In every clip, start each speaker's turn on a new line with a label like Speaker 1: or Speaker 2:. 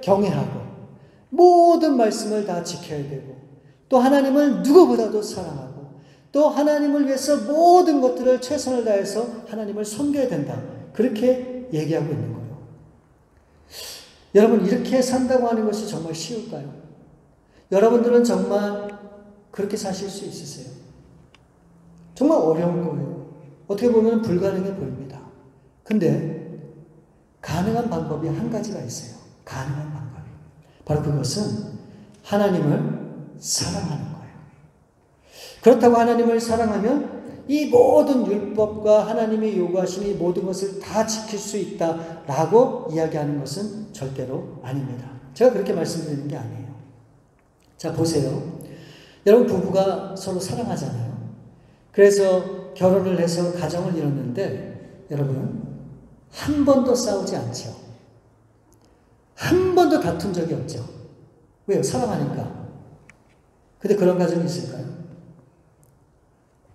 Speaker 1: 경외하고 모든 말씀을 다 지켜야 되고 또 하나님을 누구보다도 사랑하고 또 하나님을 위해서 모든 것들을 최선을 다해서 하나님을 섬겨야 된다. 그렇게 얘기하고 있는 거예요. 여러분, 이렇게 산다고 하는 것이 정말 쉬울까요? 여러분들은 정말 그렇게 사실 수 있으세요? 정말 어려운 거예요. 어떻게 보면 불가능해 보입니다. 근데 가능한 방법이 한 가지가 있어요. 가능한 방법이. 바로 그것은 하나님을 사랑하는 거예요. 그렇다고 하나님을 사랑하면 이 모든 율법과 하나님이 요구하신 이 모든 것을 다 지킬 수 있다라고 이야기하는 것은 절대로 아닙니다. 제가 그렇게 말씀드리는 게 아니에요. 자, 보세요. 여러분, 부부가 서로 사랑하잖아요. 그래서 결혼을 해서 가정을 이뤘는데 여러분, 한 번도 싸우지 않죠. 한 번도 다툰 적이 없죠. 왜요? 사랑하니까. 근데 그런 가정이 있을까요?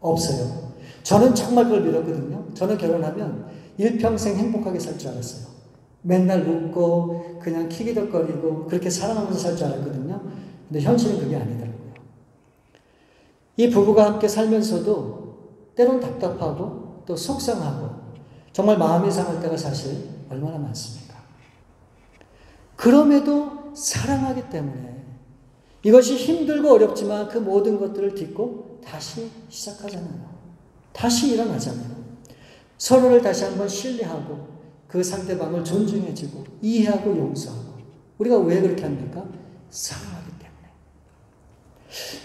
Speaker 1: 없어요. 저는 정말 그걸 믿었거든요. 저는 결혼하면 일평생 행복하게 살 줄 알았어요. 맨날 웃고 그냥 키기덕거리고 그렇게 사랑하면서 살 줄 알았거든요. 근데 현실은 그게 아니더라고요. 이 부부가 함께 살면서도 때론 답답하고 또 속상하고 정말 마음이 상할 때가 사실 얼마나 많습니까? 그럼에도 사랑하기 때문에 이것이 힘들고 어렵지만 그 모든 것들을 딛고 다시 시작하잖아요. 다시 일어나잖아요. 서로를 다시 한번 신뢰하고 그 상대방을 존중해주고 이해하고 용서하고. 우리가 왜 그렇게 합니까? 사랑하기 때문에.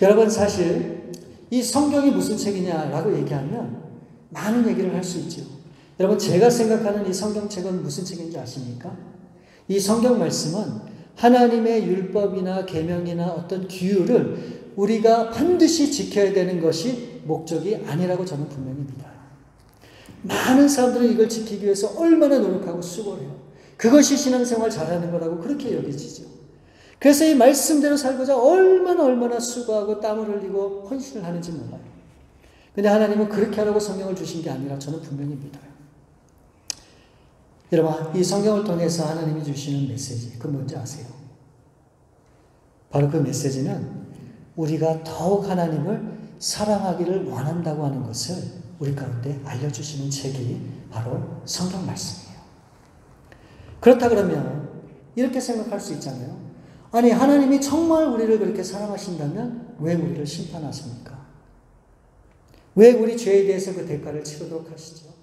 Speaker 1: 여러분, 사실 이 성경이 무슨 책이냐라고 얘기하면 많은 얘기를 할 수 있죠. 여러분, 제가 생각하는 이 성경책은 무슨 책인지 아십니까? 이 성경 말씀은 하나님의 율법이나 계명이나 어떤 규율을 우리가 반드시 지켜야 되는 것이 목적이 아니라고 저는 분명히 믿어요. 많은 사람들은 이걸 지키기 위해서 얼마나 노력하고 수고를 해요. 그것이 신앙생활 잘하는 거라고 그렇게 여기지죠. 그래서 이 말씀대로 살고자 얼마나 수고하고 땀을 흘리고 헌신을 하는지 몰라요. 근데 하나님은 그렇게 하라고 성경을 주신 게 아니라 저는 분명히 믿어요. 여러분, 이 성경을 통해서 하나님이 주시는 메시지, 그건 뭔지 아세요? 바로 그 메시지는 우리가 더욱 하나님을 사랑하기를 원한다고 하는 것을 우리 가운데 알려주시는 책이 바로 성경 말씀이에요. 그렇다 그러면 이렇게 생각할 수 있잖아요. 아니, 하나님이 정말 우리를 그렇게 사랑하신다면 왜 우리를 심판하십니까? 왜 우리 죄에 대해서 그 대가를 치르도록 하시죠?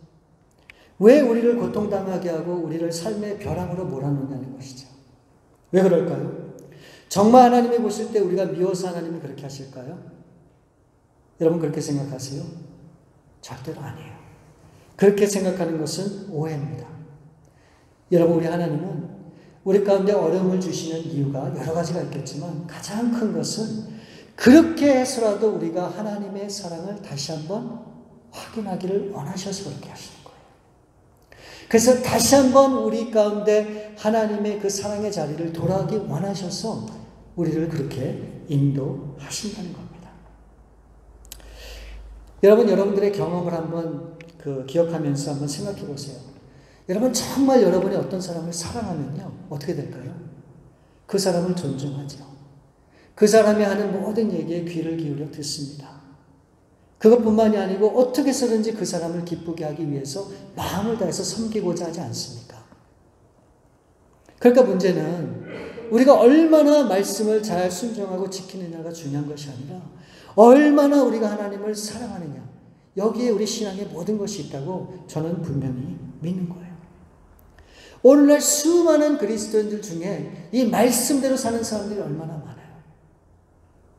Speaker 1: 왜 우리를 고통당하게 하고 우리를 삶의 벼랑으로 몰아넣냐는 것이죠. 왜 그럴까요? 정말 하나님이 보실 때 우리가 미워서 하나님이 그렇게 하실까요? 여러분, 그렇게 생각하세요? 절대로 아니에요. 그렇게 생각하는 것은 오해입니다. 여러분, 우리 하나님은 우리 가운데 어려움을 주시는 이유가 여러 가지가 있겠지만 가장 큰 것은 그렇게 해서라도 우리가 하나님의 사랑을 다시 한번 확인하기를 원하셔서 그렇게 하시는 거예요. 그래서 다시 한번 우리 가운데 하나님의 그 사랑의 자리를 돌아가기 원하셔서 우리를 그렇게 인도하신다는 겁니다. 여러분, 여러분들의 경험을 한번 기억하면서 한번 생각해 보세요. 여러분, 정말 여러분이 어떤 사람을 사랑하면요, 어떻게 될까요? 그 사람을 존중하죠. 그 사람이 하는 모든 얘기에 귀를 기울여 듣습니다. 그것뿐만이 아니고 어떻게 해서든지 그 사람을 기쁘게 하기 위해서 마음을 다해서 섬기고자 하지 않습니까? 그러니까 문제는 우리가 얼마나 말씀을 잘 순종하고 지키느냐가 중요한 것이 아니라 얼마나 우리가 하나님을 사랑하느냐, 여기에 우리 신앙의 모든 것이 있다고 저는 분명히 믿는 거예요. 오늘날 수많은 그리스도인들 중에 이 말씀대로 사는 사람들이 얼마나 많아요.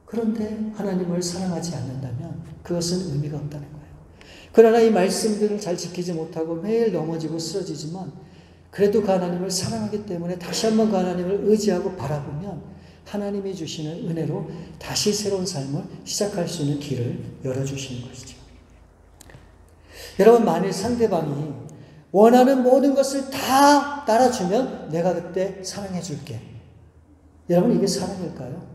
Speaker 1: 그런데 하나님을 사랑하지 않는다면 그것은 의미가 없다는 거예요. 그러나 이 말씀들을 잘 지키지 못하고 매일 넘어지고 쓰러지지만 그래도 그 하나님을 사랑하기 때문에 다시 한번 그 하나님을 의지하고 바라보면 하나님이 주시는 은혜로 다시 새로운 삶을 시작할 수 있는 길을 열어주시는 것이죠. 여러분, 만일 상대방이 원하는 모든 것을 다 따라주면 내가 그때 사랑해 줄게. 여러분, 이게 사랑일까요?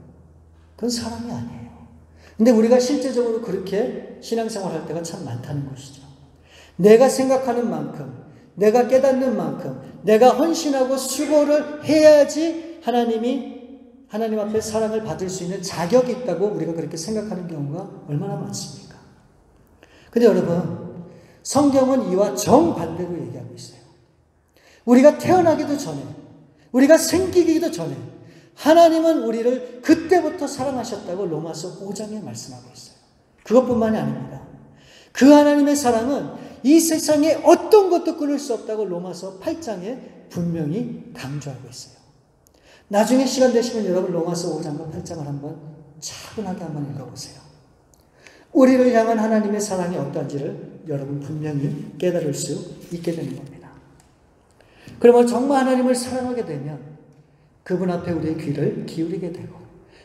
Speaker 1: 그건 사랑이 아니에요. 근데 우리가 실제적으로 그렇게 신앙생활 할 때가 참 많다는 것이죠. 내가 생각하는 만큼, 내가 깨닫는 만큼, 내가 헌신하고 수고를 해야지 하나님 앞에 사랑을 받을 수 있는 자격이 있다고 우리가 그렇게 생각하는 경우가 얼마나 많습니까? 근데 여러분, 성경은 이와 정반대로 얘기하고 있어요. 우리가 태어나기도 전에, 우리가 생기기도 전에 하나님은 우리를 그때부터 사랑하셨다고 로마서 5장에 말씀하고 있어요. 그것뿐만이 아닙니다. 그 하나님의 사랑은 이 세상에 어떤 것도 끊을 수 없다고 로마서 8장에 분명히 강조하고 있어요. 나중에 시간 되시면 여러분 로마서 5장과 8장을 한번 차분하게 한번 읽어보세요. 우리를 향한 하나님의 사랑이 어떠한지를 여러분 분명히 깨달을 수 있게 되는 겁니다. 그러면 정말 하나님을 사랑하게 되면 그분 앞에 우리의 귀를 기울이게 되고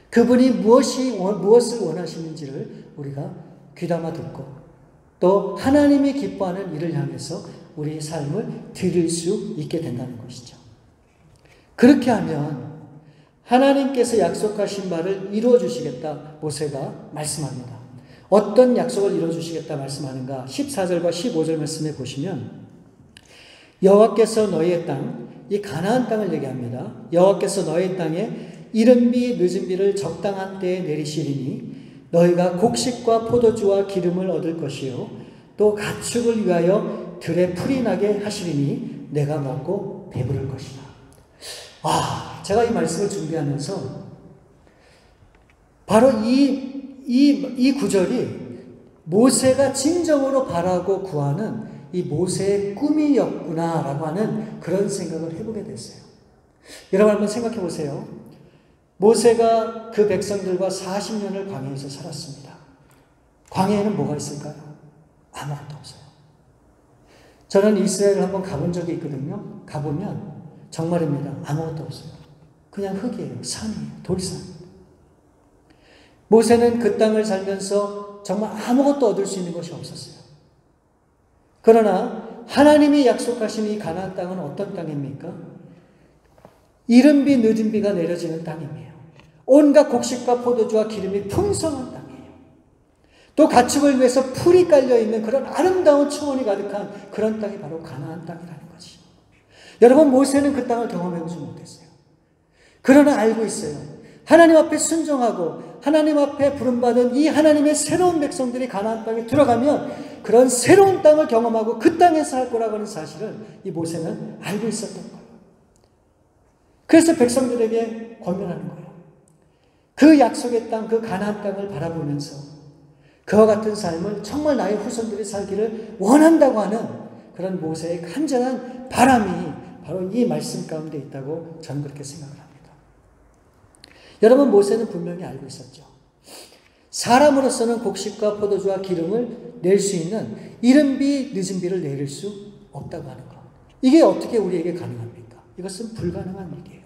Speaker 1: 그분이 무엇을 원하시는지를 우리가 귀담아 듣고 또 하나님이 기뻐하는 일을 향해서 우리의 삶을 드릴 수 있게 된다는 것이죠. 그렇게 하면 하나님께서 약속하신 바를 이루어 주시겠다 모세가 말씀합니다. 어떤 약속을 이루어 주시겠다 말씀하는가? 14절과 15절 말씀에 보시면 여호와께서 너희의 땅, 이 가나안 땅을 얘기합니다. 여호와께서 너희 땅에 이른 비 늦은 비를 적당한 때에 내리시리니 너희가 곡식과 포도주와 기름을 얻을 것이요 또 가축을 위하여 들에 풀이 나게 하시리니 내가 먹고 배부를 것이다. 제가 이 말씀을 준비하면서 바로 이 구절이 모세가 진정으로 바라고 구하는 이 모세의 꿈이었구나라고 하는 그런 생각을 해보게 됐어요. 여러분 한번 생각해 보세요. 모세가 그 백성들과 40년을 광야에서 살았습니다. 광야에는 뭐가 있을까요? 아무것도 없어요. 저는 이스라엘을 한번 가본 적이 있거든요. 가보면 정말입니다. 아무것도 없어요. 그냥 흙이에요. 산이에요. 돌산. 모세는 그 땅을 살면서 정말 아무것도 얻을 수 있는 것이 없었어요. 그러나 하나님이 약속하신 이 가나안 땅은 어떤 땅입니까? 이른 비 늦은 비가 내려지는 땅이에요. 온갖 곡식과 포도주와 기름이 풍성한 땅이에요. 또 가축을 위해서 풀이 깔려있는 그런 아름다운 초원이 가득한 그런 땅이 바로 가나안 땅이라는 거지. 여러분 모세는 그 땅을 경험해보지 못했어요. 그러나 알고 있어요. 하나님 앞에 순종하고 하나님 앞에 부름받은 이 하나님의 새로운 백성들이 가나안 땅에 들어가면 그런 새로운 땅을 경험하고 그 땅에서 할 거라고 하는 사실을 이 모세는 알고 있었던 거예요. 그래서 백성들에게 권면하는 거예요. 그 약속의 땅, 그 가나안 땅을 바라보면서 그와 같은 삶을 정말 나의 후손들이 살기를 원한다고 하는 그런 모세의 간절한 바람이 바로 이 말씀 가운데 있다고 저는 그렇게 생각을 합니다. 여러분 모세는 분명히 알고 있었죠. 사람으로서는 곡식과 포도주와 기름을 낼 수 있는 이른 비 늦은 비를 내릴 수 없다고 하는 것. 이게 어떻게 우리에게 가능합니까? 이것은 불가능한 일이에요.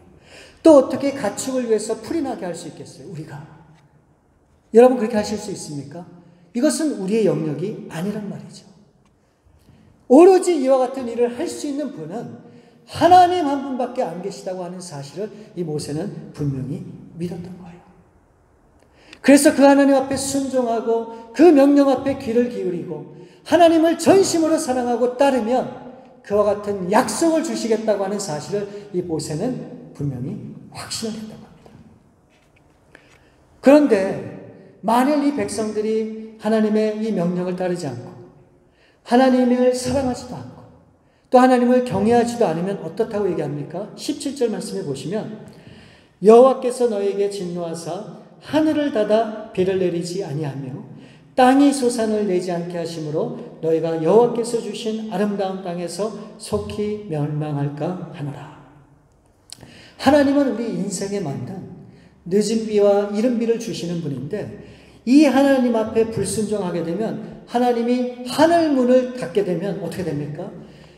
Speaker 1: 또 어떻게 가축을 위해서 풀이 나게 할 수 있겠어요? 우리가. 여러분 그렇게 하실 수 있습니까? 이것은 우리의 영역이 아니란 말이죠. 오로지 이와 같은 일을 할 수 있는 분은 하나님 한 분밖에 안 계시다고 하는 사실을 이 모세는 분명히 믿었던 거예요. 그래서 그 하나님 앞에 순종하고 그 명령 앞에 귀를 기울이고 하나님을 전심으로 사랑하고 따르면 그와 같은 약속을 주시겠다고 하는 사실을 이 모세는 분명히 확신을 했다고 합니다. 그런데 만일 이 백성들이 하나님의 이 명령을 따르지 않고 하나님을 사랑하지도 않고 또 하나님을 경외하지도 않으면 어떻다고 얘기합니까? 17절 말씀해 보시면 여호와께서 너에게 진노하사 하늘을 닫아 비를 내리지 아니하며 땅이 소산을 내지 않게 하심으로 너희가 여호와께서 주신 아름다운 땅에서 속히 멸망할까 하노라. 하나님은 우리 인생에 만든 늦은 비와 이른 비를 주시는 분인데 이 하나님 앞에 불순종하게 되면 하나님이 하늘 문을 닫게 되면 어떻게 됩니까?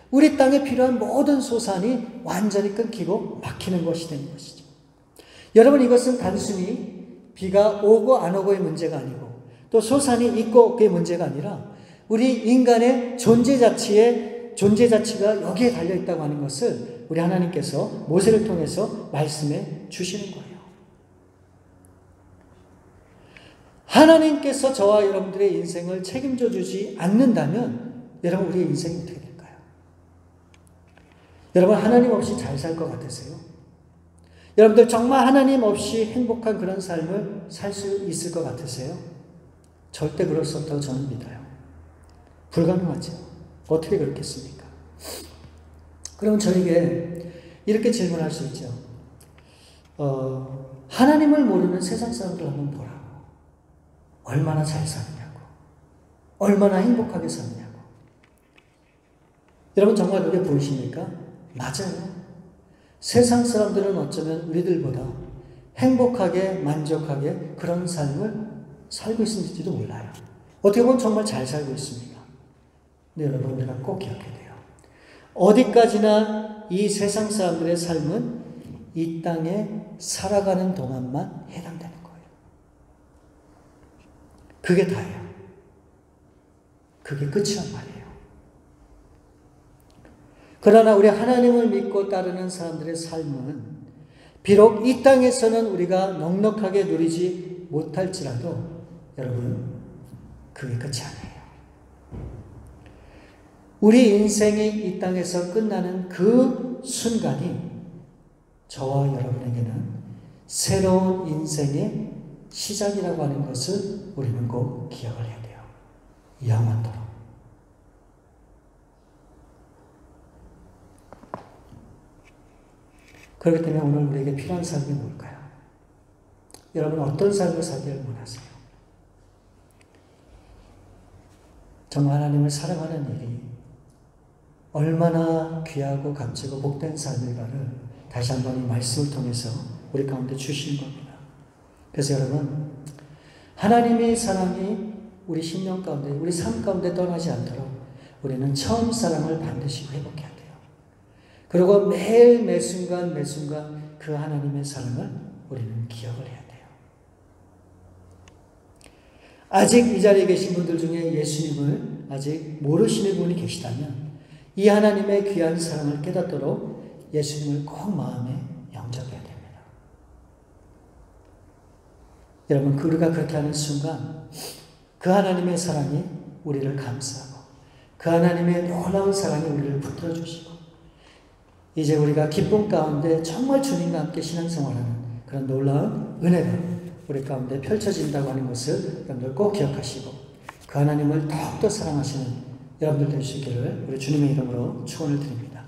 Speaker 1: 우리 땅에 필요한 모든 소산이 완전히 끊기고 막히는 것이 되는 것이죠. 여러분 이것은 단순히 비가 오고 안 오고의 문제가 아니고 또 소산이 있고 없고의 문제가 아니라 우리 인간의 존재 자체가 여기에 달려있다고 하는 것을 우리 하나님께서 모세를 통해서 말씀해 주시는 거예요. 하나님께서 저와 여러분들의 인생을 책임져 주지 않는다면 여러분 우리의 인생이 어떻게 될까요? 여러분 하나님 없이 잘 살 것 같으세요? 여러분들 정말 하나님 없이 행복한 그런 삶을 살 수 있을 것 같으세요? 절대 그럴 수 없다고 저는 믿어요. 불가능하죠. 어떻게 그렇겠습니까? 그러면 저에게 이렇게 질문할 수 있죠. 하나님을 모르는 세상 사람들 한번 보라고. 얼마나 잘 사느냐고. 얼마나 행복하게 사느냐고. 여러분 정말 그게 보이십니까? 맞아요. 세상 사람들은 어쩌면 우리들보다 행복하게 만족하게 그런 삶을 살고 있는지도 몰라요. 어떻게 보면 정말 잘 살고 있습니다. 근데 여러분 우리가 꼭 기억해야 돼요. 어디까지나 이 세상 사람들의 삶은 이 땅에 살아가는 동안만 해당되는 거예요. 그게 다예요. 그게 끝이란 말이에요. 그러나 우리 하나님을 믿고 따르는 사람들의 삶은 비록 이 땅에서는 우리가 넉넉하게 누리지 못할지라도 여러분 그게 끝이 아니에요. 우리 인생이 이 땅에서 끝나는 그 순간이 저와 여러분에게는 새로운 인생의 시작이라고 하는 것을 우리는 꼭 기억을 해야 돼요. 영원토록. 그렇기 때문에 오늘 우리에게 필요한 삶이 뭘까요? 여러분 어떤 삶을 살기를 원하세요? 정말 하나님을 사랑하는 일이 얼마나 귀하고 값지고 복된 삶일까를 다시 한번 이 말씀을 통해서 우리 가운데 주시는 겁니다. 그래서 여러분 하나님의 사랑이 우리 심령 가운데 우리 삶 가운데 떠나지 않도록 우리는 처음 사랑을 반드시 회복해야 돼요. 그리고 매일 매순간 매순간 그 하나님의 사랑을 우리는 기억을 해야 돼요. 아직 이 자리에 계신 분들 중에 예수님을 아직 모르시는 분이 계시다면 이 하나님의 귀한 사랑을 깨닫도록 예수님을 꼭 마음에 영접해야 됩니다. 여러분 우리가 그렇게 하는 순간 그 하나님의 사랑이 우리를 감싸고 그 하나님의 놀라운 사랑이 우리를 붙들어 주시고 이제 우리가 기쁨 가운데 정말 주님과 함께 신앙생활하는 그런 놀라운 은혜가 우리 가운데 펼쳐진다고 하는 것을 여러분들 꼭 기억하시고 그 하나님을 더욱더 사랑하시는 여러분들 될 수 있기를 우리 주님의 이름으로 축원을 드립니다.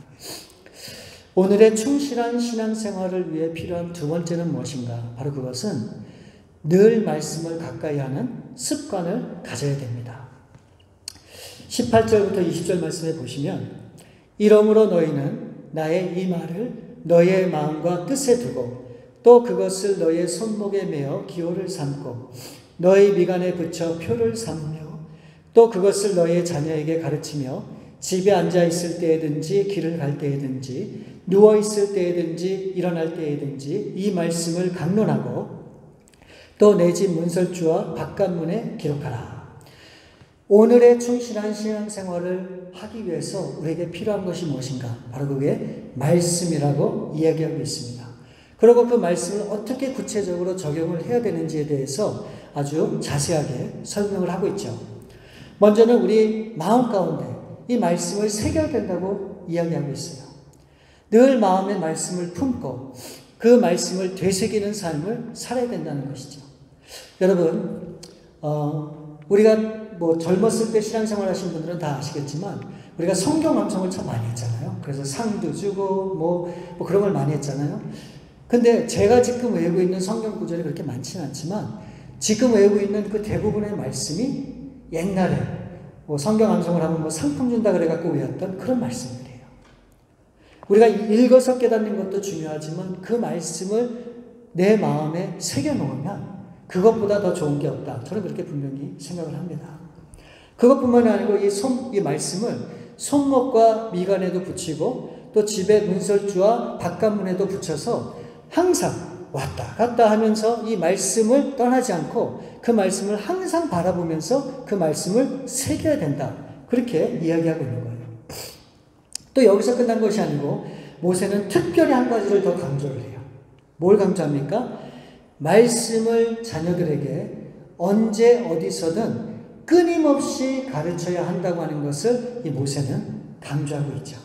Speaker 1: 오늘의 충실한 신앙생활을 위해 필요한 두 번째는 무엇인가? 바로 그것은 늘 말씀을 가까이 하는 습관을 가져야 됩니다. 18절부터 20절 말씀에 보시면 이러므로 너희는 나의 이 말을 너희의 마음과 뜻에 두고 또 그것을 너희의 손목에 매어 기호를 삼고 너희 미간에 붙여 표를 삼으며 또 그것을 너희의 자녀에게 가르치며 집에 앉아 있을 때에든지 길을 갈 때에든지 누워 있을 때에든지 일어날 때에든지 이 말씀을 강론하고 또 내 집 문설주와 바깥문에 기록하라. 오늘의 충실한 신앙생활을 하기 위해서 우리에게 필요한 것이 무엇인가? 바로 그게 말씀이라고 이야기하고 있습니다. 그리고 그 말씀을 어떻게 구체적으로 적용을 해야 되는지에 대해서 아주 자세하게 설명을 하고 있죠. 먼저는 우리 마음 가운데 이 말씀을 새겨야 된다고 이야기하고 있어요. 늘 마음의 말씀을 품고 그 말씀을 되새기는 삶을 살아야 된다는 것이죠. 여러분, 우리가 젊었을 때 신앙생활 하신 분들은 다 아시겠지만 우리가 성경 암송을 참 많이 했잖아요. 그래서 상도 주고 뭐 그런 걸 많이 했잖아요. 근데 제가 지금 외우고 있는 성경 구절이 그렇게 많지는 않지만 지금 외우고 있는 그 대부분의 말씀이 옛날에 성경 암송을 하면 상품 준다 그래갖고 외웠던 그런 말씀들이에요. 우리가 읽어서 깨닫는 것도 중요하지만 그 말씀을 내 마음에 새겨놓으면 그것보다 더 좋은 게 없다. 저는 그렇게 분명히 생각을 합니다. 그것뿐만 아니고 이 말씀을 손목과 미간에도 붙이고 또 집의 문설주와 바깥문에도 붙여서 항상 왔다 갔다 하면서 이 말씀을 떠나지 않고 그 말씀을 항상 바라보면서 그 말씀을 새겨야 된다. 그렇게 이야기하고 있는 거예요. 또 여기서 끝난 것이 아니고 모세는 특별히 한 가지를 더 강조를 해요. 뭘 강조합니까? 말씀을 자녀들에게 언제 어디서든 끊임없이 가르쳐야 한다고 하는 것을 이 모세는 강조하고 있죠.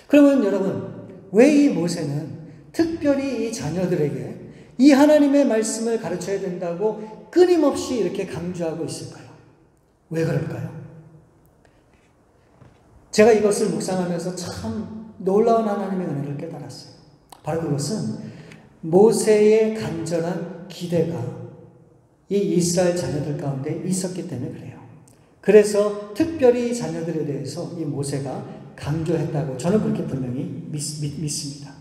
Speaker 1: 그러면 여러분, 왜 이 모세는 특별히 이 자녀들에게 이 하나님의 말씀을 가르쳐야 된다고 끊임없이 이렇게 강조하고 있을까요? 왜 그럴까요? 제가 이것을 묵상하면서 참 놀라운 하나님의 은혜를 깨달았어요. 바로 그것은 모세의 간절한 기대가 이 이스라엘 자녀들 가운데 있었기 때문에 그래요. 그래서 특별히 자녀들에 대해서 이 모세가 강조했다고 저는 그렇게 분명히 믿습니다.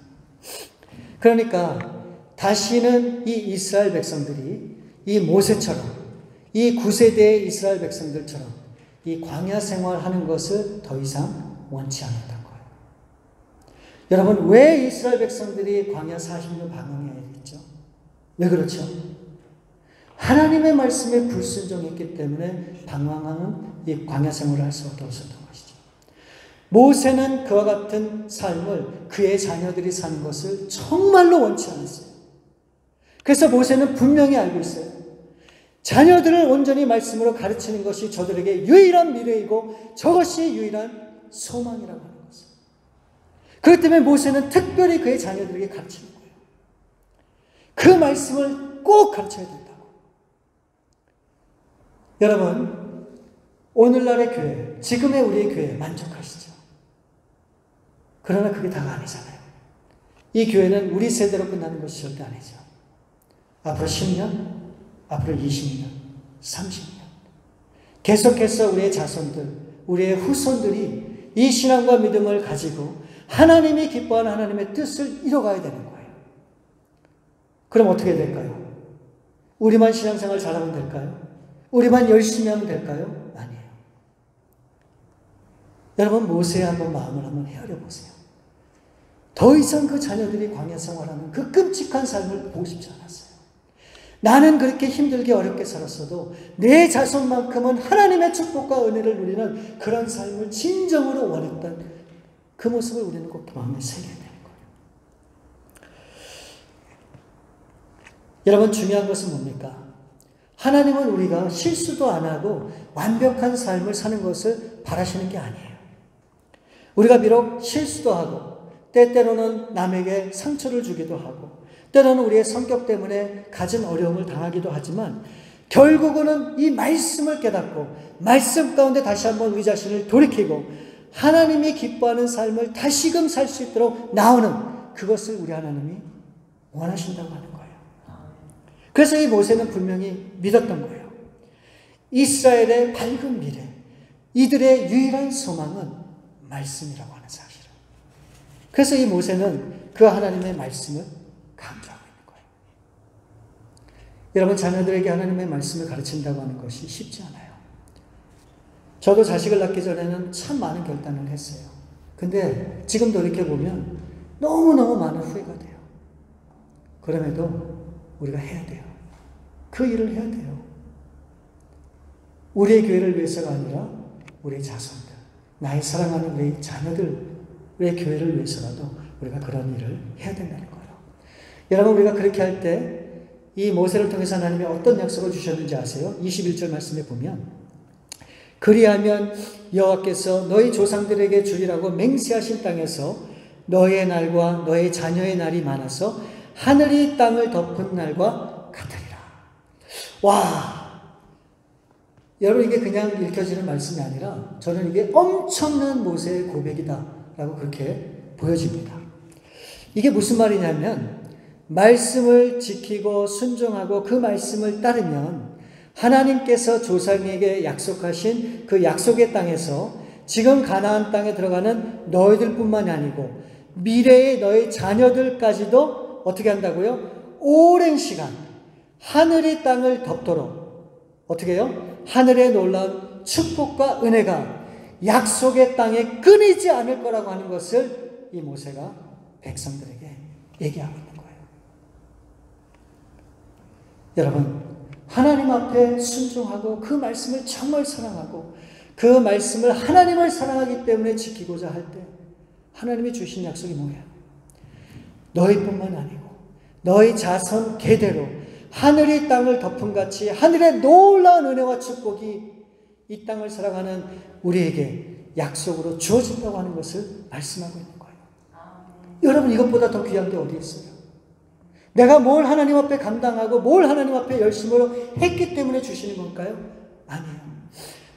Speaker 1: 그러니까 다시는 이 이스라엘 백성들이 이 모세처럼 이 9세대의 이스라엘 백성들처럼 이 광야 생활하는 것을 더 이상 원치 않았던 거예요. 여러분, 왜 이스라엘 백성들이 광야 40년 방황해야 했죠? 왜 그렇죠? 하나님의 말씀에 불순종했기 때문에 방황하는 이 광야 생활을 할 수밖에 없었던 것이죠. 모세는 그와 같은 삶을 그의 자녀들이 사는 것을 정말로 원치 않았어요. 그래서 모세는 분명히 알고 있어요. 자녀들을 온전히 말씀으로 가르치는 것이 저들에게 유일한 미래이고 저것이 유일한 소망이라고 하는 것을. 그렇기 때문에 모세는 특별히 그의 자녀들에게 가르치는 거예요. 그 말씀을 꼭 가르쳐야 된다고. 여러분, 오늘날의 교회, 지금의 우리의 교회에 만족하시죠? 그러나 그게 다가 아니잖아요. 이 교회는 우리 세대로 끝나는 것이 절대 아니죠. 앞으로 10년, 앞으로 20년, 30년 계속해서 우리의 자손들, 우리의 후손들이 이 신앙과 믿음을 가지고 하나님이 기뻐하는 하나님의 뜻을 이뤄가야 되는 거예요. 그럼 어떻게 될까요? 우리만 신앙생활 잘하면 될까요? 우리만 열심히 하면 될까요? 아니에요. 여러분, 모세의 한번 마음을 한번 헤아려 보세요. 더 이상 그 자녀들이 광야 생활하는 그 끔찍한 삶을 보고 싶지 않았어요. 나는 그렇게 힘들게 어렵게 살았어도 내 자손만큼은 하나님의 축복과 은혜를 누리는 그런 삶을 진정으로 원했던 그 모습을 우리는 꼭 마음에 새겨야 되는 거예요. 여러분, 중요한 것은 뭡니까? 하나님은 우리가 실수도 안 하고 완벽한 삶을 사는 것을 바라시는 게 아니에요. 우리가 비록 실수도 하고 때때로는 남에게 상처를 주기도 하고 때로는 우리의 성격 때문에 가진 어려움을 당하기도 하지만 결국은 이 말씀을 깨닫고 말씀 가운데 다시 한번 우리 자신을 돌이키고 하나님이 기뻐하는 삶을 다시금 살 수 있도록 나오는 그것을 우리 하나님이 원하신다고 하는 거예요. 그래서 이 모세는 분명히 믿었던 거예요. 이스라엘의 밝은 미래, 이들의 유일한 소망은 말씀이라고 하는 사실을. 그래서 이 모세는 그 하나님의 말씀을 강조하고 있는 거예요. 여러분, 자녀들에게 하나님의 말씀을 가르친다고 하는 것이 쉽지 않아요. 저도 자식을 낳기 전에는 참 많은 결단을 했어요. 근데 지금 돌이켜보면 너무너무 많은 후회가 돼요. 그럼에도 우리가 해야 돼요. 그 일을 해야 돼요. 우리의 교회를 위해서가 아니라 우리의 자손들, 나의 사랑하는 우리 자녀들의 교회를 위해서라도 우리가 그런 일을 해야 된다는 거예요. 여러분, 우리가 그렇게 할 때 이 모세를 통해서 하나님이 어떤 약속을 주셨는지 아세요? 21절 말씀에 보면 그리하면 여호와께서 너희 조상들에게 주리라고 맹세하신 땅에서 너의 날과 너의 자녀의 날이 많아서 하늘이 땅을 덮은 날과 같으리라. 와! 여러분, 이게 그냥 읽혀지는 말씀이 아니라 저는 이게 엄청난 모세의 고백이다라고 그렇게 보여집니다. 이게 무슨 말이냐면 말씀을 지키고 순종하고 그 말씀을 따르면 하나님께서 조상에게 약속하신 그 약속의 땅에서 지금 가나안 땅에 들어가는 너희들뿐만이 아니고 미래의 너희 자녀들까지도 어떻게 한다고요? 오랜 시간 하늘이 땅을 덮도록 어떻게 해요? 하늘의 놀라운 축복과 은혜가 약속의 땅에 끊이지 않을 거라고 하는 것을 이 모세가 백성들에게 얘기하고 있는 거예요. 여러분, 하나님 앞에 순종하고 그 말씀을 정말 사랑하고 그 말씀을 하나님을 사랑하기 때문에 지키고자 할 때 하나님이 주신 약속이 뭐예요? 너희뿐만 아니고 너희 자손 대대로 하늘이 땅을 덮은 같이 하늘의 놀라운 은혜와 축복이 이 땅을 살아가는 우리에게 약속으로 주어진다고 하는 것을 말씀하고 있는 거예요. 여러분, 이것보다 더 귀한 게 어디 있어요? 내가 뭘 하나님 앞에 감당하고 뭘 하나님 앞에 열심으로 했기 때문에 주시는 건가요? 아니에요.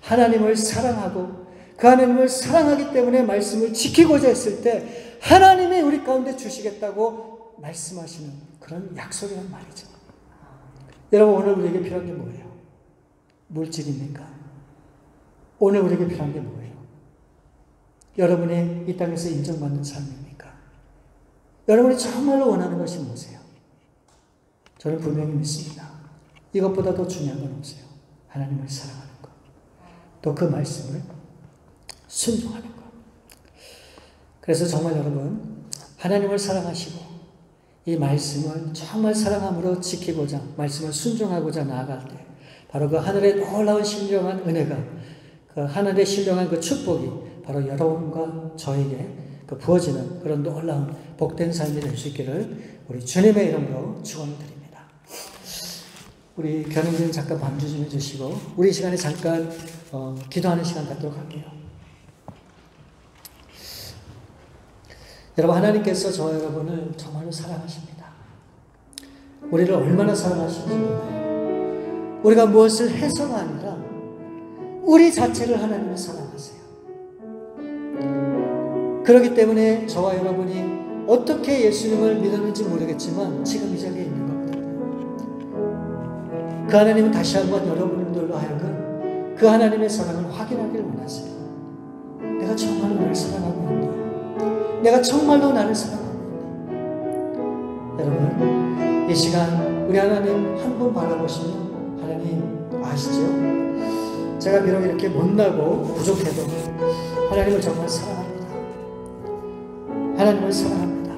Speaker 1: 하나님을 사랑하고 그 하나님을 사랑하기 때문에 말씀을 지키고자 했을 때 하나님이 우리 가운데 주시겠다고 말씀하시는 그런 약속이란 말이죠. 여러분, 오늘 우리에게 필요한 게 뭐예요? 물질입니까? 오늘 우리에게 필요한 게 뭐예요? 여러분이 이 땅에서 인정받는 삶입니까? 여러분이 정말로 원하는 것이 무엇이에요? 저는 분명히 믿습니다. 이것보다 더 중요한 건 없어요. 하나님을 사랑하는 것. 또 그 말씀을 순종하는 것. 그래서 정말 여러분, 하나님을 사랑하시고 이 말씀을 정말 사랑함으로 지키고자, 말씀을 순종하고자 나아갈 때 바로 그 하늘의 놀라운 신령한 은혜가, 그 하늘의 신령한 그 축복이 바로 여러분과 저에게 그 부어지는 그런 놀라운 복된 삶이 될 수 있기를 우리 주님의 이름으로 축원을 드립니다. 우리 견인진 잠깐 반주 좀 해주시고 우리 시간에 잠깐 기도하는 시간 갖도록 할게요. 여러분, 하나님께서 저와 여러분을 정말로 사랑하십니다. 우리를 얼마나 사랑하시는지 몰라요. 우리가 무엇을 해서가 아니라 우리 자체를 하나님을 사랑하세요. 그렇기 때문에 저와 여러분이 어떻게 예수님을 믿었는지 모르겠지만 지금 이 자리에 있는 거거든요. 그 하나님은 다시 한번 여러분들로 하여금 그 하나님의 사랑을 확인하기를 원하세요. 내가 정말로 나를 사랑하고 있니? 내가 정말로 나를 사랑하고 있니? 여러분, 이 시간 우리 하나님 한 번 바라보시면 하나님 아시죠? 제가 비록 이렇게 못나고 부족해도 하나님을 정말 사랑합니다. 하나님을 사랑합니다.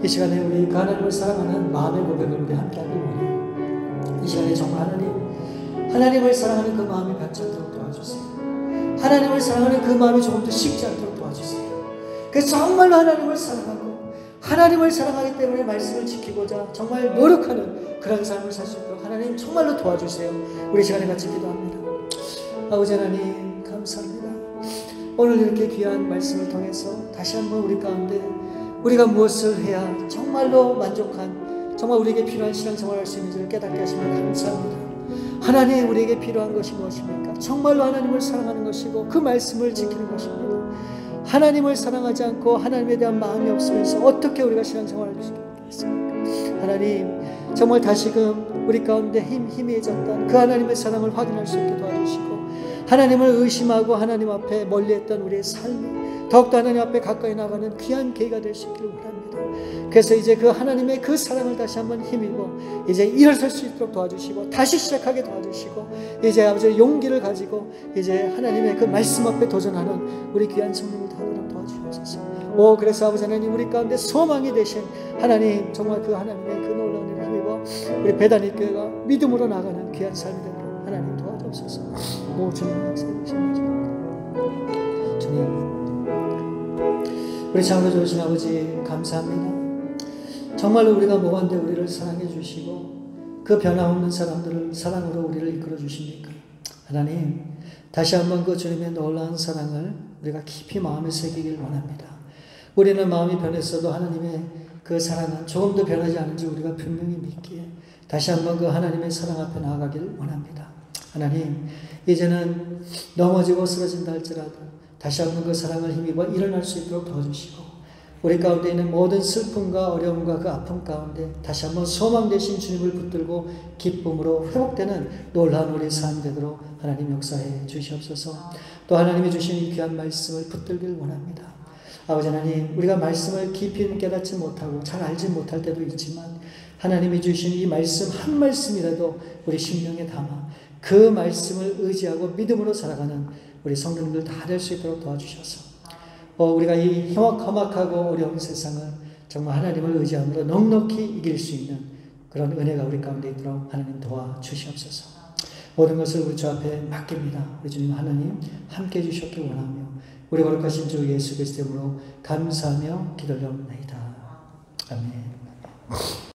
Speaker 1: 이 시간에 우리 그 하나님을 사랑하는 마음의 고백을 우리 함께 하길 원해요. 이 시간에 정말 하나님을 사랑하는 그 마음이 갖지 않도록 도와주세요. 하나님을 사랑하는 그 마음이 조금 더 식지 않도록 도와주세요. 그래서 정말로 하나님을 사랑하고 하나님을 사랑하기 때문에 말씀을 지키고자 정말 노력하는 그런 삶을 살 수 있도록 하나님 정말로 도와주세요. 우리 시간에 같이 기도합니다. 아버지 하나님, 감사합니다. 오늘 이렇게 귀한 말씀을 통해서 다시 한번 우리 가운데 우리가 무엇을 해야 정말로 만족한, 정말 우리에게 필요한 신앙생활을 할 수 있는지를 깨닫게 하시면 감사합니다. 하나님, 우리에게 필요한 것이 무엇입니까? 정말로 하나님을 사랑하는 것이고 그 말씀을 지키는 것입니다. 하나님을 사랑하지 않고 하나님에 대한 마음이 없으면서 어떻게 우리가 신앙생활을 할 수 있겠습니까? 하나님, 정말 다시금 우리 가운데 희미해졌던 그 하나님의 사랑을 확인할 수 있게 도와주시고 하나님을 의심하고 하나님 앞에 멀리했던 우리의 삶이 더욱더 하나님 앞에 가까이 나가는 귀한 계기가 될 수 있기를 원합니다. 그래서 이제 그 하나님의 그 사랑을 다시 한번 힘입어 이제 일어설 수 있도록 도와주시고 다시 시작하게 도와주시고 이제 아버지의 용기를 가지고 이제 하나님의 그 말씀 앞에 도전하는 우리 귀한 성령을 하도록 도와주옵소서. 그래서 아버지 하나님, 우리 가운데 소망이 되신 하나님, 정말 그 하나님의 그 놀라운 일을 힘입어 우리 배단위 교회가 믿음으로 나가는 귀한 삶이 되도록 하나님 도와주옵소서. 주님 역사해 주님, 우리 참으로 좋으신 아버지 감사합니다. 정말로 우리가 뭐한데 우리를 사랑해 주시고 그 변함없는 사람들을 사랑으로 우리를 이끌어 주십니까? 하나님, 다시 한번 그 주님의 놀라운 사랑을 우리가 깊이 마음에 새기길 원합니다. 우리는 마음이 변했어도 하나님의 그 사랑은 조금도 변하지 않은지 우리가 분명히 믿기에 다시 한번 그 하나님의 사랑 앞에 나아가길 원합니다. 하나님, 이제는 넘어지고 쓰러진다 할지라도 다시 한번 그 사랑을 힘입어 일어날 수 있도록 도와주시고 우리 가운데 있는 모든 슬픔과 어려움과 그 아픔 가운데 다시 한번 소망 되신 주님을 붙들고 기쁨으로 회복되는 놀라운 우리의 삶이 되도록 하나님 역사해 주시옵소서. 또 하나님이 주신 이 귀한 말씀을 붙들길 원합니다. 아버지 하나님, 우리가 말씀을 깊이 깨닫지 못하고 잘 알지 못할 때도 있지만 하나님이 주신 이 말씀 한 말씀이라도 우리 심령에 담아 그 말씀을 의지하고 믿음으로 살아가는 우리 성도님들 다 될 수 있도록 도와주셔서 우리가 이 험악하고 어려운 세상을 정말 하나님을 의지함으로 넉넉히 이길 수 있는 그런 은혜가 우리 가운데 있도록 하나님 도와주시옵소서. 모든 것을 우리 주 앞에 맡깁니다. 우리 주님 하나님 함께 해주셨길 원하며 우리 거룩하신 주 예수 그리스도 이름으로 감사하며 기도하옵나이다. 아멘.